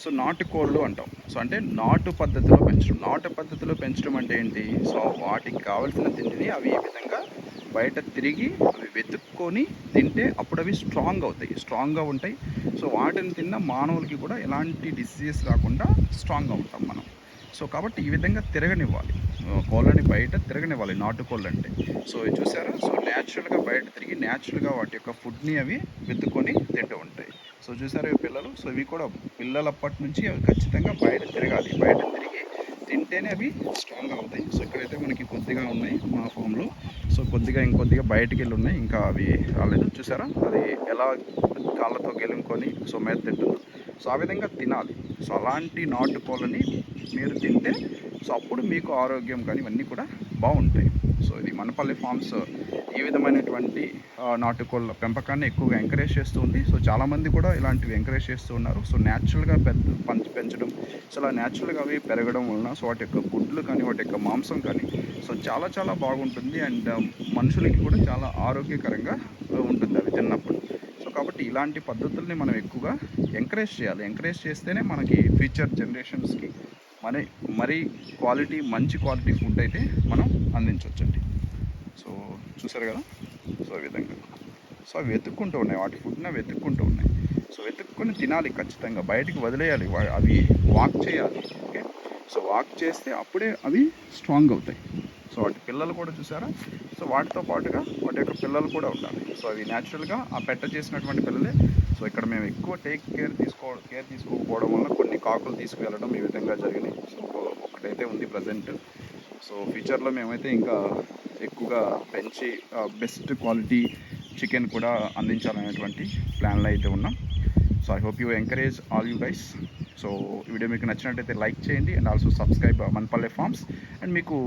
So నాటుకోళ్ళు అంటాం. So అంటే నాటు పద్ధతిలో పెంచడం. నాటు పద్ధతిలో పెంచడం అంటే ఏంటి? సో వాటికి కావాల్సిన తిండిని అవి ఈ విధంగా బయట తిరిగి అవి వెతుక్కొని తింటే అప్పుడు అవి స్ట్రాంగ్గా ఉంటాయి. సో వాటిని తిన్న మానవులకి కూడా ఎలాంటి డిసీజెస్ రాకుండా స్ట్రాంగ్గా ఉంటాం మనం. సో కాబట్టి ఈ విధంగా తిరగనివ్వాలి, కోళ్ళని బయట తిరగనివ్వాలి నాటుకోళ్ళు అంటే. సో ఇది చూసారా? సో న్యాచురల్గా బయట తిరిగి న్యాచురల్గా వాటి యొక్క ఫుడ్ని అవి వెతుక్కొని తింటూ ఉంటాయి. సో చూసారా ఇవి పిల్లలు? సో ఇవి కూడా పిల్లలప్పటి నుంచి అవి ఖచ్చితంగా బయట తిరగాలి. బయట తిరిగి తింటేనే అవి స్ట్రాంగ్ అవుతాయి. సో ఇక్కడైతే మనకి కొద్దిగా ఉన్నాయి మా ఫామ్లో. సో ఇంకొద్దిగా బయటికి వెళ్ళి ఉన్నాయి, ఇంకా అవి రాలేదు. చూసారా అది ఎలా కాళ్ళతో గెలుముకొని సో మేత తింటుందో. సో ఆ విధంగా తినాలి. సో అలాంటి నాటుకోళ్ళని మీరు తింటే సో అప్పుడు మీకు ఆరోగ్యం కానీ ఇవన్నీ కూడా బాగుంటాయి. సో ఇది మనపల్లి ఫార్మ్స్ ఈ విధమైనటువంటి నాటుకోళ్ళ పెంపకాన్ని ఎక్కువగా ఎంకరేజ్ చేస్తూ ఉంది. సో చాలామంది కూడా ఇలాంటివి ఎంకరేజ్ చేస్తూ ఉన్నారు. సో న్యాచురల్గా పెంచడం, సో అలా న్యాచురల్గా అవి పెరగడం వలన సో వాటి యొక్క గుడ్లు కానీ వాటి యొక్క మాంసం కానీ సో చాలా చాలా బాగుంటుంది. అండ్ మనుషులకి కూడా చాలా ఆరోగ్యకరంగా ఉంటుంది అవి తిన్నప్పుడు. సో కాబట్టి ఇలాంటి పద్ధతుల్ని మనం ఎక్కువగా ఎంకరేజ్ చేయాలి. ఎంకరేజ్ చేస్తేనే మనకి ఫ్యూచర్ జనరేషన్స్కి మరీ మంచి క్వాలిటీ ఫుడ్ అయితే మనం అందించవచ్చండి. సో చూసారు కదా? సో ఈ విధంగా సో అవి వెతుక్కుంటూ ఉన్నాయి, వాటి ఫుడ్ని వెతుక్కుంటూ ఉన్నాయి. సో వెతుక్కొని తినాలి ఖచ్చితంగా, బయటికి వదిలేయాలి, అవి వాక్ చేయాలి. ఓకే, సో వాక్ చేస్తే అప్పుడే అవి స్ట్రాంగ్ అవుతాయి. సో వాటి పిల్లలు కూడా చూసారా? సో వాటితో పాటుగా వాటి యొక్క పిల్లలు కూడా ఉండాలి. సో అవి న్యాచురల్గా ఆ పెట్ట చేసినటువంటి పిల్లలే. సో ఇక్కడ మేము ఎక్కువ కేర్ తీసుకోకపోవడం వల్ల కొన్ని కాకులు తీసుకువెళ్ళడం ఈ విధంగా జరిగినాయి. సో ఒకటైతే ఉంది ప్రజెంట్. సో ఫ్యూచర్లో మేమైతే ఇంకా ఎక్కువగా పెంచి బెస్ట్ క్వాలిటీ చికెన్ కూడా అందించాలనేటువంటి ప్లాన్లో అయితే ఉన్నాం. So I hope you encourage all you guys. So ఈ వీడియో మీకు నచ్చినట్టయితే లైక్ చేయండి and also subscribe Manapalle farms. And మీకు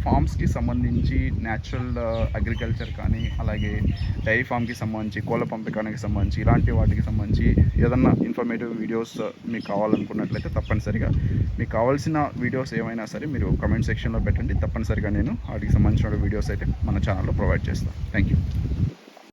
ఫార్మ్స్కి సంబంధించి న్యాచురల్ అగ్రికల్చర్ కానీ అలాగే డైరీ ఫామ్కి సంబంధించి కోళ్ళ పెంపకానికి సంబంధించి ఇలాంటి వాటికి సంబంధించి ఏదన్నా ఇన్ఫర్మేటివ్ వీడియోస్ మీకు కావాలనుకున్నట్లయితే తప్పనిసరిగా మీకు కావాల్సిన వీడియోస్ ఏమైనా సరే మీరు కమెంట్ సెక్షన్లో పెట్టండి. తప్పనిసరిగా నేను వాటికి సంబంధించిన వీడియోస్ అయితే మన ఛానల్లో ప్రొవైడ్ చేస్తాను. Thank you.